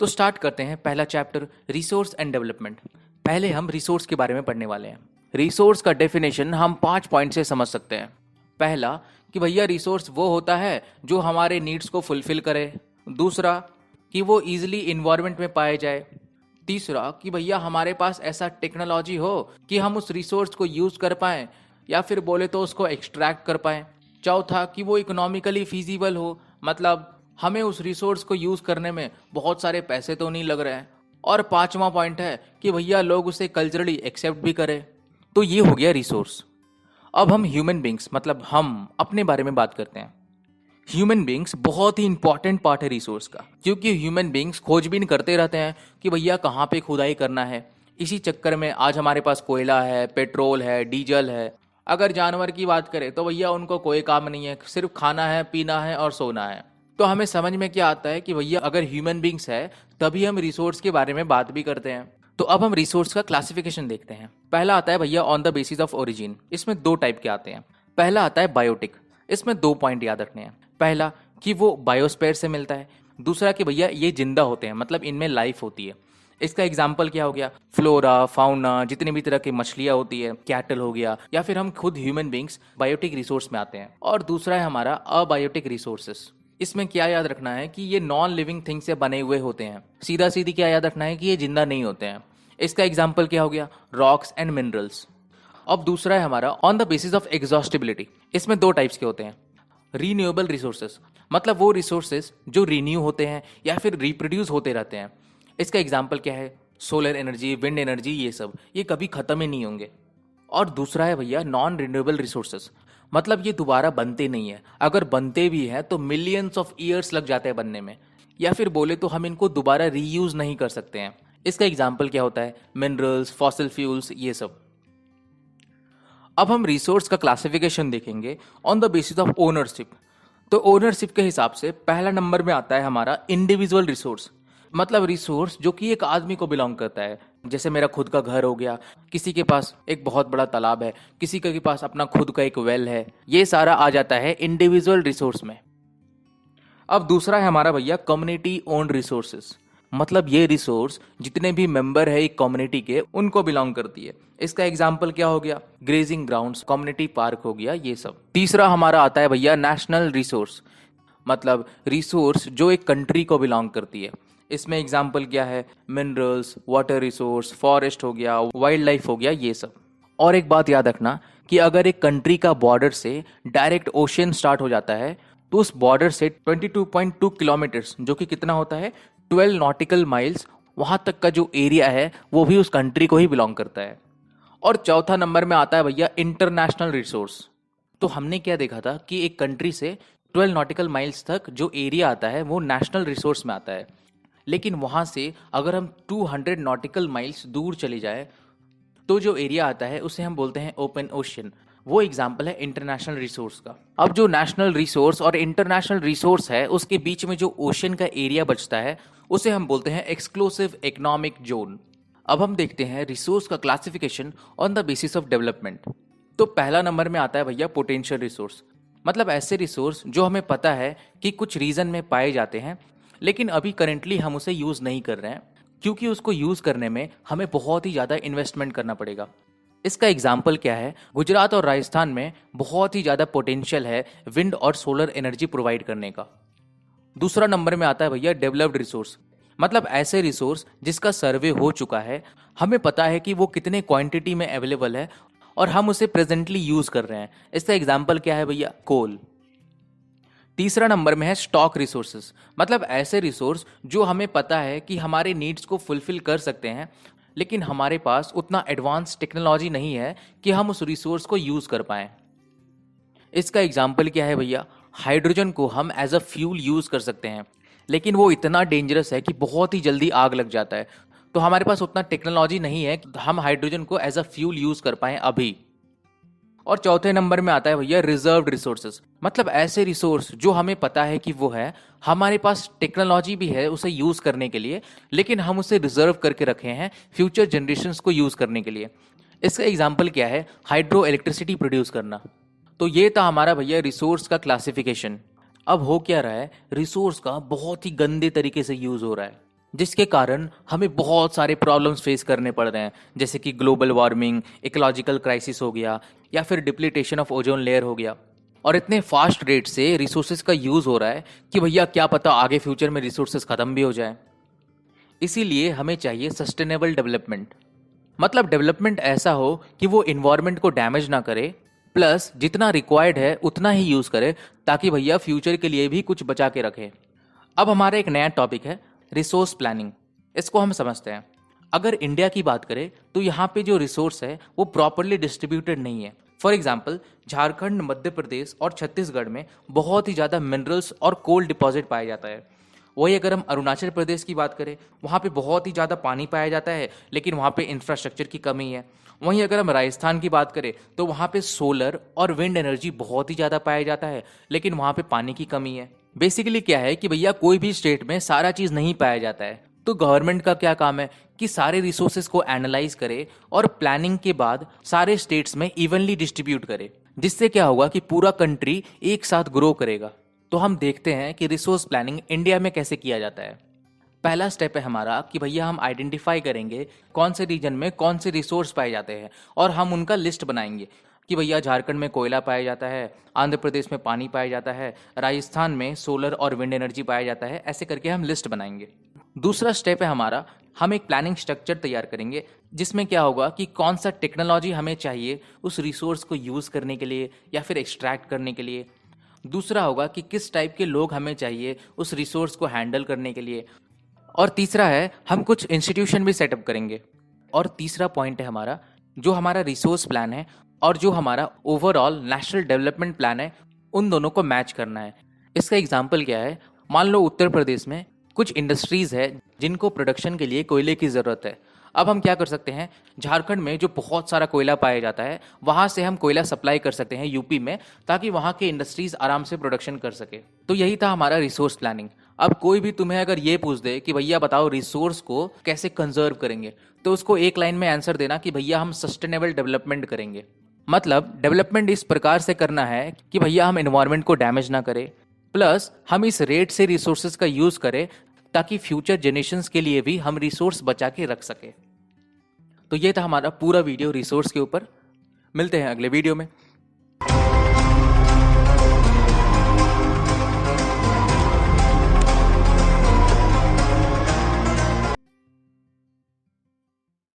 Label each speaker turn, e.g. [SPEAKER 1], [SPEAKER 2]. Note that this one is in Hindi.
[SPEAKER 1] तो स्टार्ट करते हैं पहला चैप्टर, रिसोर्स एंड डेवलपमेंट। पहले हम रिसोर्स के बारे में पढ़ने वाले हैं। रिसोर्स का डेफिनेशन हम 5 पॉइंट से समझ सकते हैं। पहला कि भैया रिसोर्स वो होता है जो हमारे नीड्स को फुलफिल करे। दूसरा कि वो इजीली इन्वायरमेंट में पाए जाए। तीसरा कि भैया हमारे पास ऐसा टेक्नोलॉजी हो कि हम उस रिसोर्स को यूज कर पाएं या फिर बोले तो उसको एक्सट्रैक्ट कर पाएं। चौथा कि वो इकोनॉमिकली फीजिबल हो, मतलब हमें उस रिसोर्स को यूज करने में बहुत सारे पैसे तो नहीं लग रहे हैं। और पांचवा पॉइंट है कि भैया लोग उसे कल्चरली एक्सेप्ट भी करें। तो ये हो गया रिसोर्स। अब हम ह्यूमन बींग्स मतलब हम अपने बारे में बात करते हैं। ह्यूमन बींग्स बहुत ही इंपॉर्टेंट पार्ट है रिसोर्स का, क्योंकि ह्यूमन बींग्स खोजबीन करते रहते हैं कि भैया कहाँ पे खुदाई करना है। इसी चक्कर में आज हमारे पास कोयला है, पेट्रोल है, डीजल है। अगर जानवर की बात करें तो भैया उनको कोई काम नहीं है, सिर्फ खाना है, पीना है और सोना है। तो हमें समझ में क्या आता है कि भैया अगर ह्यूमन बींग्स है तभी हम रिसोर्स के बारे में बात भी करते हैं। तो अब हम रिसोर्स का क्लासिफिकेशन देखते हैं। पहला आता है भैया on the basis of origin. इसमें 2 टाइप के आते हैं। पहला आता है बायोटिक। इसमें 2 पॉइंट याद रखने हैं। पहला कि वो बायोस्फीयर से मिलता है। दूसरा कि भैया ये जिंदा होते हैं, मतलब इनमें लाइफ होती है। इसका एग्जाम्पल क्या हो गया, फ्लोरा, फाउना, जितनी भी तरह की मछलियां होती है, कैटल हो गया, या फिर हम खुद ह्यूमन बींग्स बायोटिक रिसोर्स में आते हैं। और दूसरा है हमारा अबायोटिक रिसोर्सेस। इसमें क्या याद रखना है कि ये नॉन लिविंग थिंग से बने हुए होते हैं। सीधा सीधी क्या याद रखना है कि ये जिंदा नहीं होते हैं। इसका एग्जाम्पल क्या हो गया, रॉक्स एंड मिनरल्स। अब दूसरा है हमारा on the basis of exhaustibility. इसमें 2 टाइप्स के होते हैं। रीन्यूएबल रिसोर्सेस, मतलब वो रिसोर्सेस जो रीन्यू होते हैं या फिर रिप्रोड्यूस होते रहते हैं। इसका एग्जाम्पल क्या है, सोलर एनर्जी, विंड एनर्जी, ये कभी खत्म ही नहीं होंगे। और दूसरा है भैया नॉन रिन्यूएबल रिसोर्सेस, मतलब ये दोबारा बनते नहीं है। अगर बनते भी हैं तो मिलियंस ऑफ ईयर्स लग जाते हैं बनने में, या फिर बोले तो हम इनको दोबारा रीयूज नहीं कर सकते हैं। इसका एग्जाम्पल क्या होता है, मिनरल्स, फॉसिल फ्यूल्स, ये सब। अब हम रिसोर्स का क्लासिफिकेशन देखेंगे on the basis of ownership. तो ओनरशिप के हिसाब से पहला नंबर में आता है हमारा इंडिविजुअल रिसोर्स, मतलब रिसोर्स जो कि एक आदमी को बिलोंग करता है। जैसे मेरा खुद का घर हो गया, किसी के पास एक बहुत बड़ा तालाब है, किसी के पास अपना खुद का एक वेल है। ये सारा आ जाता है इंडिविजुअल रिसोर्स में। अब दूसरा है हमारा भैया कम्युनिटी ओन्ड रिसोर्सेस, मतलब ये रिसोर्स जितने भी मेंबर है एक कम्युनिटी के उनको बिलोंग करती है। इसका एग्जाम्पल क्या हो गया, ग्रेजिंग ग्राउंड्स, कम्युनिटी पार्क हो गया, ये सब। तीसरा हमारा आता है भैया नेशनल रिसोर्स, मतलब रिसोर्स जो एक कंट्री को बिलोंग करती है। इसमें एग्जाम्पल क्या है, मिनरल्स, वाटर रिसोर्स, फॉरेस्ट हो गया, वाइल्ड लाइफ हो गया, ये सब। और एक बात याद रखना कि अगर एक कंट्री का बॉर्डर से डायरेक्ट ओशियन स्टार्ट हो जाता है तो उस बॉर्डर से 22.2 किलोमीटर्स, जो कि कितना होता है 12 नॉटिकल माइल्स, वहां तक का जो एरिया है वो भी उस कंट्री को ही बिलोंग करता है। और चौथा नंबर में आता है भैया इंटरनेशनल रिसोर्स। तो हमने क्या देखा था कि एक कंट्री से 12 नॉटिकल माइल्स तक जो एरिया आता है वो नेशनल रिसोर्स में आता है। लेकिन वहां से अगर हम 200 नॉटिकल माइल्स दूर चले जाए तो जो एरिया आता है उसे हम बोलते हैं ओपन ओशन। वो एग्जाम्पल है इंटरनेशनल रिसोर्स का। अब जो नेशनल रिसोर्स और इंटरनेशनल रिसोर्स है उसके बीच में जो ओशन का एरिया बचता है उसे हम बोलते हैं एक्सक्लूसिव इकोनॉमिक जोन। अब हम देखते हैं रिसोर्स का classification on the basis of development. तो पहला नंबर में आता है भैया पोटेंशियल रिसोर्स, मतलब ऐसे रिसोर्स जो हमें पता है कि कुछ रीजन में पाए जाते हैं लेकिन अभी करेंटली हम उसे यूज नहीं कर रहे हैं, क्योंकि उसको यूज करने में हमें बहुत ही ज्यादा इन्वेस्टमेंट करना पड़ेगा। इसका एग्जाम्पल क्या है, गुजरात और राजस्थान में बहुत ही ज्यादा पोटेंशियल है विंड और सोलर एनर्जी प्रोवाइड करने का। दूसरा नंबर में आता है भैया डेवलप्ड रिसोर्स, मतलब ऐसे रिसोर्स जिसका सर्वे हो चुका है, हमें पता है कि वो कितने क्वांटिटी में अवेलेबल है और हम उसे प्रेजेंटली यूज कर रहे हैं। इसका एग्जाम्पल क्या है भैया, कोल। तीसरा नंबर में है स्टॉक रिसोर्सेस, मतलब ऐसे रिसोर्स जो हमें पता है कि हमारे नीड्स को फुलफिल कर सकते हैं लेकिन हमारे पास उतना एडवांस टेक्नोलॉजी नहीं है कि हम उस रिसोर्स को यूज कर पाएं। इसका एग्जाम्पल क्या है भैया, हाइड्रोजन को हम एज अ फ्यूल यूज कर सकते हैं लेकिन वो इतना डेंजरस है कि बहुत ही जल्दी आग लग जाता है। तो हमारे पास उतना टेक्नोलॉजी नहीं है कि हम हाइड्रोजन को एज अ फ्यूल यूज कर पाएं अभी। और चौथे नंबर में आता है भैया रिजर्व्ड रिसोर्सेज, मतलब ऐसे रिसोर्स जो हमें पता है कि वो है, हमारे पास टेक्नोलॉजी भी है उसे यूज करने के लिए लेकिन हम उसे रिजर्व करके रखे हैं फ्यूचर जनरेशंस को यूज करने के लिए। इसका एग्जाम्पल क्या है, हाइड्रो इलेक्ट्रिसिटी प्रोड्यूस करना। तो ये था हमारा भैया रिसोर्स का क्लासिफिकेशन। अब हो क्या रहा है, रिसोर्स का बहुत ही गंदे तरीके से यूज हो रहा है। जिसके कारण हमें बहुत सारे प्रॉब्लम्स फेस करने पड़ रहे हैं, जैसे कि ग्लोबल वार्मिंग, इकोलॉजिकल क्राइसिस हो गया, या फिर डिप्लीटेशन ऑफ ओजोन लेयर हो गया। और इतने फास्ट रेट से रिसोर्सेज का यूज हो रहा है कि भैया क्या पता आगे फ्यूचर में रिसोर्सेज खत्म भी हो जाए। इसीलिए हमें चाहिए सस्टेनेबल डेवलपमेंट, मतलब डेवलपमेंट ऐसा हो कि वो इन्वायरमेंट को डैमेज ना करे, प्लस जितना रिक्वायर्ड है उतना ही यूज करे, ताकि भैया फ्यूचर के लिए भी कुछ बचा के रखे। अब हमारा एक नया टॉपिक है रिसोर्स प्लानिंग। इसको हम समझते हैं। अगर इंडिया की बात करें तो यहाँ पे जो रिसोर्स है वो प्रॉपरली डिस्ट्रीब्यूटेड नहीं है। फॉर एग्जाम्पल, झारखंड, मध्य प्रदेश और छत्तीसगढ़ में बहुत ही ज़्यादा मिनरल्स और कोल डिपॉजिट पाया जाता है। वही अगर हम अरुणाचल प्रदेश की बात करें, वहाँ पे बहुत ही ज़्यादा पानी पाया जाता है, लेकिन वहाँ पे इंफ्रास्ट्रक्चर की कमी है। वहीं अगर हम राजस्थान की बात करें तो वहाँ पे सोलर और विंड एनर्जी बहुत ही ज़्यादा पाया जाता है, लेकिन वहाँ पे पानी की कमी है। बेसिकली क्या है कि भैया कोई भी स्टेट में सारा चीज़ नहीं पाया जाता है, तो गवर्नमेंट का क्या काम है कि सारे रिसोर्सेज को एनालाइज करे और प्लानिंग के बाद सारे स्टेट्स में इवनली डिस्ट्रीब्यूट करे, जिससे क्या होगा कि पूरा कंट्री एक साथ ग्रो करेगा। तो हम देखते हैं कि रिसोर्स प्लानिंग इंडिया में कैसे किया जाता है। पहला स्टेप है हमारा कि भैया हम आइडेंटिफाई करेंगे कौन से रीजन में कौन से रिसोर्स पाए जाते हैं, और हम उनका लिस्ट बनाएंगे कि भैया झारखंड में कोयला पाया जाता है, आंध्र प्रदेश में पानी पाया जाता है, राजस्थान में सोलर और विंड एनर्जी पाया जाता है। ऐसे करके हम लिस्ट बनाएंगे। दूसरा स्टेप है हमारा, हम एक प्लानिंग स्ट्रक्चर तैयार करेंगे, जिसमें क्या होगा कि कौन सा टेक्नोलॉजी हमें चाहिए उस रिसोर्स को यूज़ करने के लिए या फिर एक्सट्रैक्ट करने के लिए। दूसरा होगा कि किस टाइप के लोग हमें चाहिए उस रिसोर्स को हैंडल करने के लिए। और तीसरा है हम कुछ इंस्टीट्यूशन भी सेटअप करेंगे। और तीसरा पॉइंट है हमारा, जो हमारा रिसोर्स प्लान है और जो हमारा ओवरऑल नेशनल डेवलपमेंट प्लान है, उन दोनों को मैच करना है। इसका एग्जाम्पल क्या है, मान लो उत्तर प्रदेश में कुछ इंडस्ट्रीज है जिनको प्रोडक्शन के लिए कोयले की ज़रूरत है। अब हम क्या कर सकते हैं, झारखंड में जो बहुत सारा कोयला पाया जाता है वहाँ से हम कोयला सप्लाई कर सकते हैं यूपी में, ताकि वहाँ के इंडस्ट्रीज आराम से प्रोडक्शन कर सके। तो यही था हमारा रिसोर्स प्लानिंग। अब कोई भी तुम्हें अगर ये पूछ दे कि भैया बताओ रिसोर्स को कैसे कंजर्व करेंगे, तो उसको एक लाइन में आंसर देना कि भैया हम सस्टेनेबल डेवलपमेंट करेंगे। मतलब डेवलपमेंट इस प्रकार से करना है कि भैया हम एनवायरनमेंट को डैमेज ना करें, प्लस हम इस रेट से रिसोर्सेज का यूज करें ताकि फ्यूचर जनरेशंस के लिए भी हम रिसोर्स बचा के रख सके। तो ये था हमारा पूरा वीडियो रिसोर्स के ऊपर। मिलते हैं अगले वीडियो में।